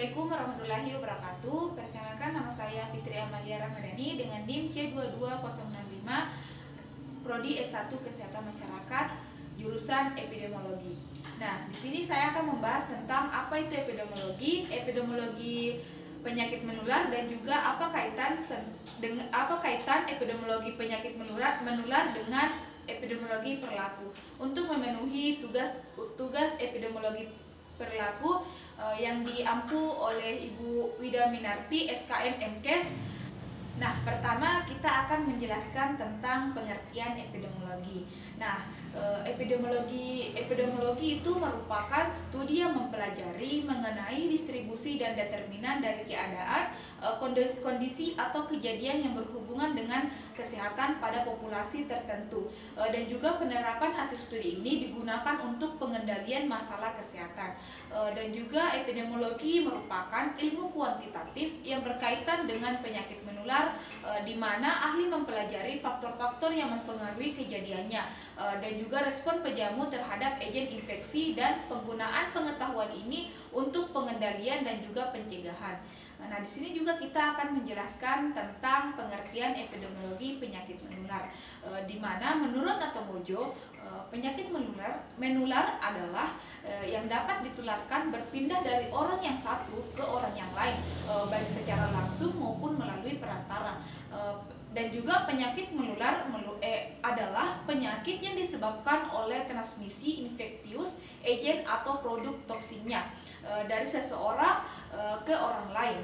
Assalamualaikum warahmatullahi wabarakatuh. Perkenalkan, nama saya Fitri Amalia Ramadhani dengan NIM C22065, Prodi S1 Kesehatan Masyarakat, jurusan Epidemiologi. Nah, di sini saya akan membahas tentang apa itu epidemiologi penyakit menular, dan juga apa kaitan epidemiologi penyakit menular dengan epidemiologi perilaku. Untuk memenuhi tugas epidemiologi perilaku yang diampu oleh Ibu Wida Minarti, SKM MKes. Nah, pertama kita akan menjelaskan tentang pengertian epidemiologi. Nah, epidemiologi itu merupakan studi yang mempelajari mengenai distribusi dan determinan dari keadaan, kondisi atau kejadian yang berhubungan dengan kesehatan pada populasi tertentu, dan juga penerapan hasil studi ini digunakan untuk pengendalian masalah kesehatan. Dan juga epidemiologi merupakan ilmu kuantitatif yang berkaitan dengan penyakit menular, di mana ahli mempelajari faktor-faktor yang mempengaruhi kejadiannya, dan juga respon pejamu terhadap agen infeksi dan penggunaan pengetahuan ini untuk pengendalian dan juga pencegahan. Nah, di sini juga kita akan menjelaskan tentang pengertian epidemiologi penyakit menular, di mana menurut Atmojo, penyakit menular adalah yang dapat ditularkan berpindah dari orang yang satu ke orang yang lain, baik secara langsung maupun melalui perantara. Dan juga penyakit menular adalah penyakit yang disebabkan oleh transmisi infektius, agen atau produk toksinnya dari seseorang ke orang lain.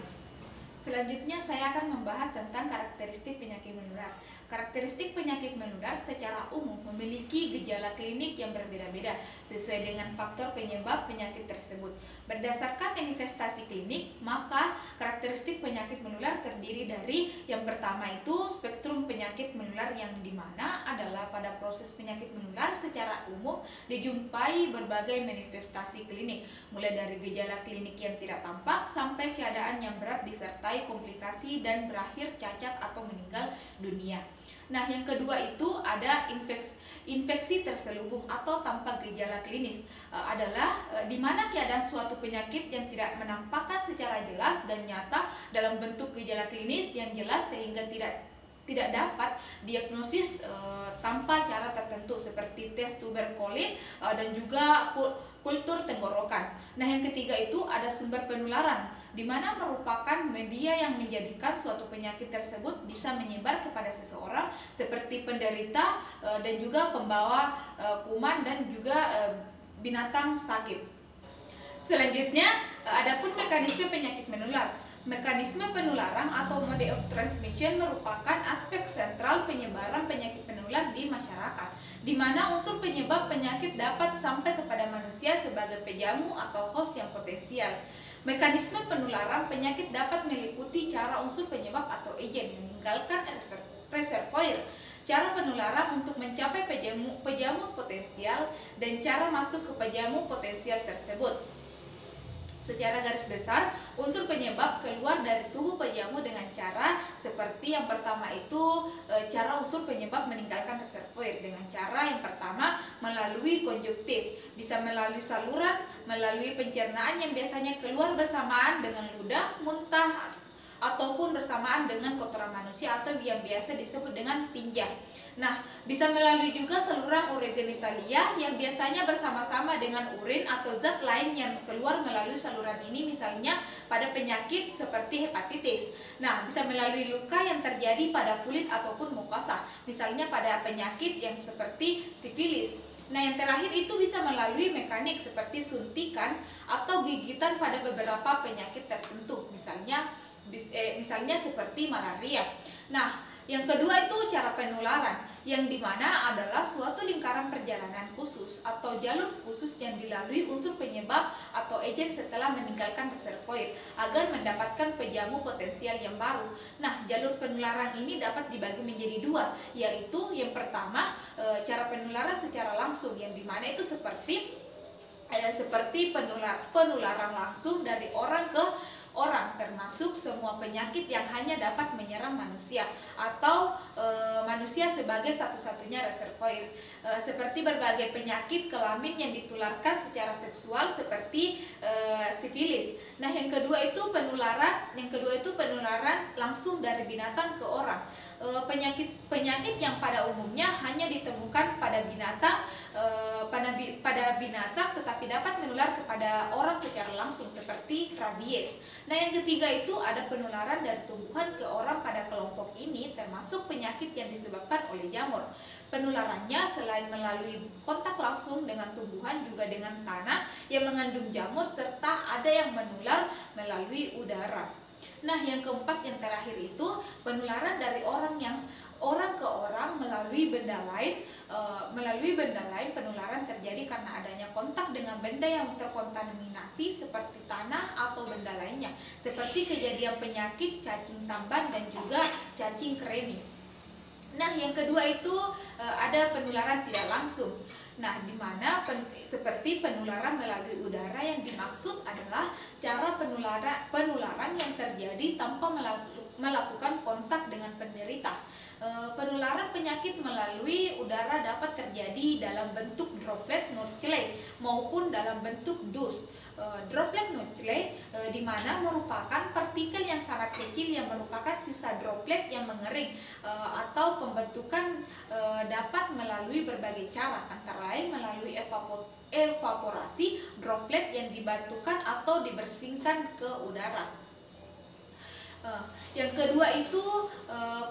Selanjutnya saya akan membahas tentang karakteristik penyakit menular. Karakteristik penyakit menular secara umum memiliki gejala klinik yang berbeda-beda sesuai dengan faktor penyebab penyakit tersebut. Berdasarkan manifestasi klinik, maka karakteristik penyakit menular terdiri dari yang pertama itu spektrum penyakit menular, yang dimana adalah pada proses penyakit menular secara umum dijumpai berbagai manifestasi klinik, mulai dari gejala klinik yang tidak tampak sampai keadaan yang berat disertai komplikasi dan berakhir cacat atau meninggal dunia. Nah, yang kedua itu ada infeksi terselubung atau tanpa gejala klinis, adalah di mana keadaan suatu penyakit yang tidak menampakkan secara jelas dan nyata dalam bentuk gejala klinis yang jelas sehingga tidak dapat diagnosis tanpa cara tertentu seperti tes tuberkulin dan juga kultur tenggorokan. Nah, yang ketiga itu ada sumber penularan, di mana merupakan media yang menjadikan suatu penyakit tersebut bisa menyebar kepada seseorang seperti penderita dan juga pembawa kuman dan juga binatang sakit. Selanjutnya, adapun mekanisme penyakit menular. Mekanisme penularan atau mode of transmission merupakan aspek sentral penyebaran penyakit menular di masyarakat, di mana unsur penyebab penyakit dapat sampai kepada manusia sebagai pejamu atau host yang potensial. Mekanisme penularan penyakit dapat meliputi cara unsur penyebab atau agen meninggalkan reservoir, cara penularan untuk mencapai pejamu potensial, dan cara masuk ke pejamu potensial tersebut. Secara garis besar, unsur penyebab keluar dari tubuh pejamu dengan cara seperti yang pertama itu cara unsur penyebab meninggalkan reservoir dengan cara yang pertama melalui konjuktif, bisa melalui saluran, melalui pencernaan yang biasanya keluar bersamaan dengan ludah, muntah, ataupun bersamaan dengan kotoran manusia atau yang biasa disebut dengan tinja. Nah, bisa melalui juga saluran urogenitalia yang biasanya bersama-sama dengan urin atau zat lain yang keluar melalui saluran ini, misalnya pada penyakit seperti hepatitis. Nah, bisa melalui luka yang terjadi pada kulit ataupun mukosa, misalnya pada penyakit yang seperti sifilis. Nah, yang terakhir itu bisa melalui mekanik seperti suntikan atau gigitan pada beberapa penyakit tertentu, misalnya seperti malaria. Nah, yang kedua itu cara penularan, yang dimana adalah suatu lingkaran perjalanan khusus atau jalur khusus yang dilalui unsur penyebab atau agen setelah meninggalkan reservoir agar mendapatkan pejamu potensial yang baru. Nah, jalur penularan ini dapat dibagi menjadi dua, yaitu yang pertama cara penularan secara langsung, yang dimana itu seperti penularan langsung dari orang ke orang, termasuk semua penyakit yang hanya dapat menyerang manusia atau manusia sebagai satu-satunya reservoir, seperti berbagai penyakit kelamin yang ditularkan secara seksual seperti sifilis. Nah, yang kedua itu penularan langsung dari binatang ke orang. Penyakit yang pada umumnya hanya ditemukan pada binatang tetapi dapat menular kepada orang secara langsung seperti rabies. Nah, yang ketiga itu ada penularan dari tumbuhan ke orang. Pada kelompok ini termasuk penyakit yang disebabkan oleh jamur. Penularannya selain melalui kontak langsung dengan tumbuhan juga dengan tanah yang mengandung jamur, serta ada yang menular melalui udara. Nah, yang keempat yang terakhir itu penularan dari orang ke orang melalui benda lain. Penularan terjadi karena adanya kontak dengan benda yang terkontaminasi seperti tanah atau benda lainnya, seperti kejadian penyakit cacing tamban dan juga cacing kremi. Nah, yang kedua itu ada penularan tidak langsung. Nah, di mana seperti penularan melalui udara, yang dimaksud adalah cara penularan yang terjadi tanpa melakukan kontak dengan penderita. Penularan penyakit melalui udara dapat terjadi dalam bentuk droplet nuclei maupun dalam bentuk dus. Droplet nuclei di mana merupakan partikel yang sangat kecil yang merupakan sisa droplet yang mengering, atau pembentukan dapat melalui berbagai cara, antara lain melalui evaporasi droplet yang dibatukan atau dibersihkan ke udara. Yang kedua itu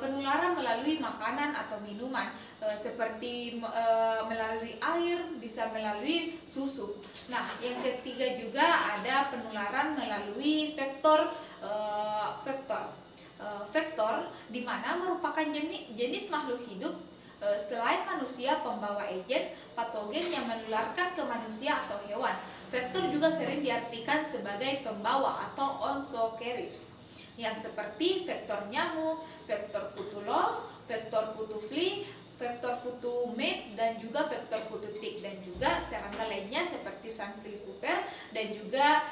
penularan melalui makanan atau minuman, seperti melalui air, bisa melalui susu. Nah, yang ketiga juga ada penularan melalui vektor di mana merupakan jenis makhluk hidup selain manusia pembawa agen patogen yang menularkan ke manusia atau hewan. Vektor juga sering diartikan sebagai pembawa atau oncocarriers, yang seperti vektor nyamuk, vektor kutu los, vektor kutu flea, vektor kutu mate, dan juga vektor kutu tick, dan juga serangga lainnya seperti Sanfilipper dan juga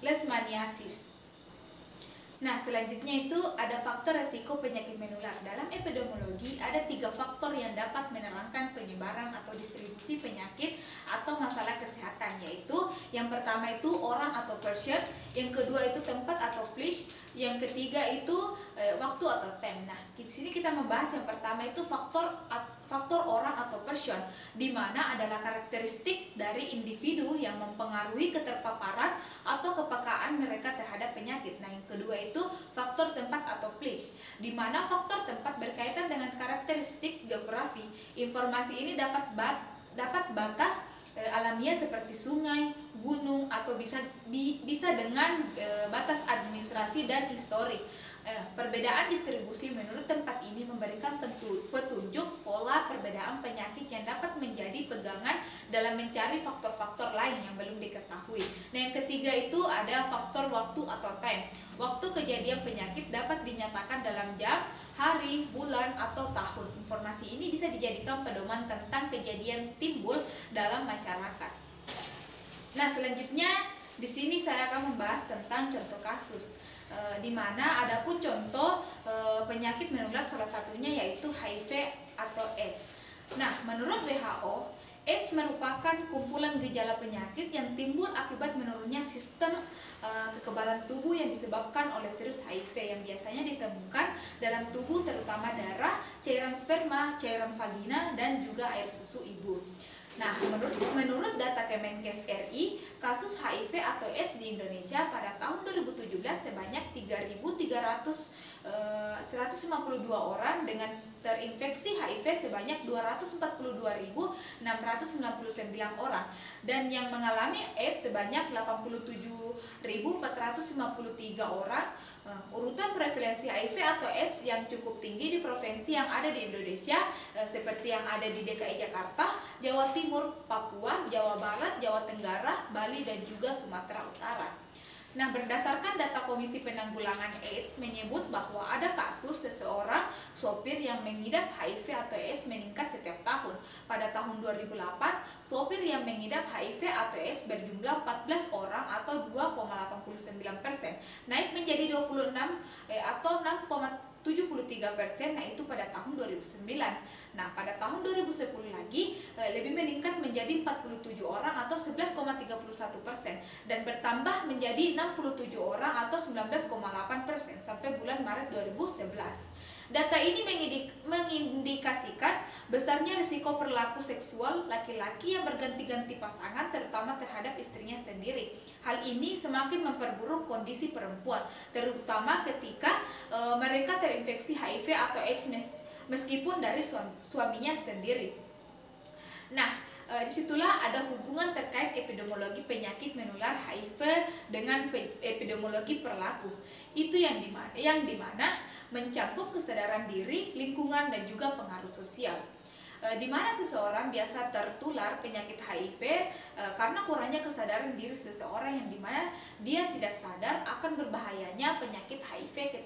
Leishmaniasis. Nah, selanjutnya itu ada faktor resiko penyakit menular. Dalam epidemiologi ada 3 faktor yang dapat menerangkan penyebaran atau distribusi penyakit atau masalah kesehatan, yaitu yang pertama itu orang atau person, yang kedua itu tempat atau place, yang ketiga itu waktu atau time. Nah, di sini kita membahas yang pertama itu faktor orang atau person, di mana adalah karakteristik dari individu yang mempengaruhi keterpaparan atau kepekaan mereka terhadap penyakit. Nah, yang kedua itu faktor tempat atau place, di mana faktor tempat berkaitan dengan karakteristik geografi. Informasi ini dapat batas alamiah seperti sungai, gunung, atau bisa dengan batas administrasi dan histori. Perbedaan distribusi menurut tempat ini memberikan petunjuk pola perbedaan penyakit yang dapat menjadi pegangan dalam mencari faktor-faktor lain yang belum diketahui. Nah, yang ketiga itu ada faktor waktu atau time. Waktu kejadian penyakit dapat dinyatakan dalam jam, hari, bulan, atau tahun. Informasi ini bisa dijadikan pedoman tentang kejadian timbul dalam masyarakat. Nah, selanjutnya di sini saya akan membahas tentang contoh kasus, di mana ada pun contoh penyakit menular, salah satunya yaitu HIV atau AIDS. Nah, menurut WHO, AIDS merupakan kumpulan gejala penyakit yang timbul akibat menurunnya sistem kekebalan tubuh yang disebabkan oleh virus HIV yang biasanya ditemukan dalam tubuh, terutama darah, cairan sperma, cairan vagina, dan juga air susu ibu. Nah, menurut data Kemenkes RI, kasus HIV atau AIDS di Indonesia pada tahun 2017 sebanyak 3.152 orang, dengan terinfeksi HIV sebanyak 242.699 orang, dan yang mengalami AIDS sebanyak 87.453 orang. Urutan prevalensi HIV atau AIDS yang cukup tinggi di provinsi yang ada di Indonesia, seperti yang ada di DKI Jakarta, Jawa Timur, Papua, Jawa Barat, Jawa Tenggara, Bali, dan juga Sumatera Utara. Nah, berdasarkan data Komisi Penanggulangan AIDS menyebut bahwa ada kasus seseorang sopir yang mengidap HIV atau AIDS meningkat setiap tahun. Pada tahun 2008, sopir yang mengidap HIV atau AIDS berjumlah 14 orang atau 2,89%, naik menjadi 26 atau 6,73%, nah itu pada tahun 2009. Nah, pada tahun 2010 lagi lebih meningkat menjadi 47 orang atau 11,31% dan bertambah menjadi 67 orang atau 19,8% sampai bulan Maret 2011. Data ini mengindikasikan besarnya risiko perilaku seksual laki-laki yang berganti-ganti pasangan, terutama terhadap istrinya sendiri. Hal ini semakin memperburuk kondisi perempuan, terutama ketika mereka terinfeksi HIV atau AIDS meskipun dari suaminya sendiri. Nah, disitulah ada hubungan terkait epidemiologi penyakit menular HIV dengan epidemiologi perilaku. Itu yang dimana mencakup kesadaran diri, lingkungan, dan juga pengaruh sosial. Di mana seseorang biasa tertular penyakit HIV karena kurangnya kesadaran diri seseorang, yang dimana dia tidak sadar akan berbahayanya penyakit HIV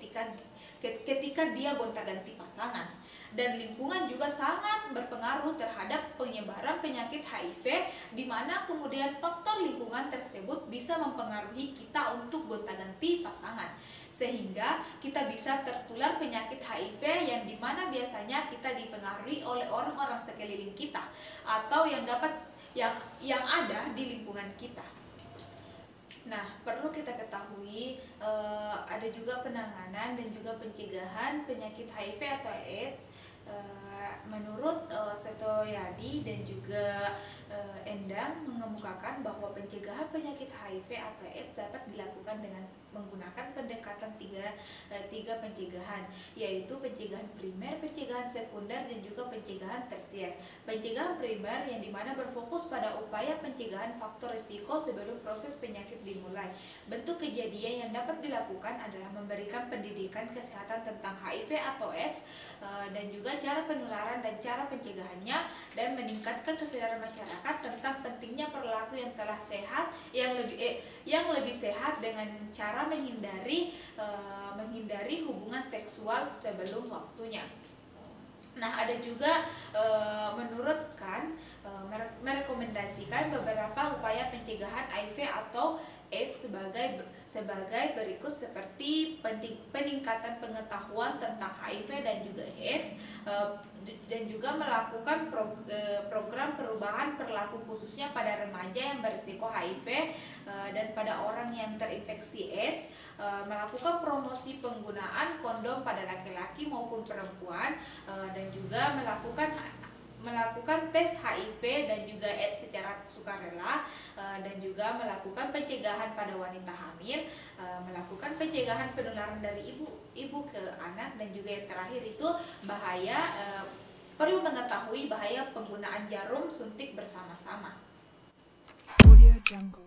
ketika dia gonta-ganti pasangan. Dan lingkungan juga sangat berpengaruh terhadap penyebaran penyakit HIV, di mana kemudian faktor lingkungan tersebut bisa mempengaruhi kita untuk gonta-ganti pasangan, sehingga kita bisa tertular penyakit HIV yang dimana biasanya kita dipengaruhi oleh orang-orang sekeliling kita atau yang ada di lingkungan kita. Nah, perlu kita ketahui ada juga penanganan dan juga pencegahan penyakit HIV atau AIDS. Menurut Seto Yadi dan juga Endang mengemukakan bahwa pencegahan penyakit HIV atau AIDS dapat dilakukan dengan menggunakan pendekatan tiga pencegahan, yaitu pencegahan primer, pencegahan sekunder, dan juga pencegahan tersier. Pencegahan primer yang dimana berfokus pada upaya pencegahan faktor risiko sebelum proses penyakit dimulai. Bentuk kejadian yang dapat dilakukan adalah memberikan pendidikan kesehatan tentang HIV atau AIDS dan juga cara penularan dan cara pencegahannya, dan meningkatkan kesadaran masyarakat tentang pentingnya perilaku yang telah sehat, yang lebih sehat dengan cara menghindari hubungan seksual sebelum waktunya. Nah, ada juga merekomendasikan beberapa upaya pencegahan HIV atau AIDS sebagai berikut, seperti peningkatan pengetahuan tentang HIV dan juga AIDS, dan juga melakukan program perubahan perilaku khususnya pada remaja yang berisiko HIV dan pada orang yang terinfeksi AIDS, melakukan promosi penggunaan kondom pada laki-laki maupun perempuan, dan juga melakukan tes HIV dan juga AIDS secara sukarela, dan juga melakukan pencegahan pada wanita hamil, melakukan pencegahan penularan dari ibu ke anak, dan juga yang terakhir itu perlu mengetahui bahaya penggunaan jarum suntik bersama-sama. Audio Jungle.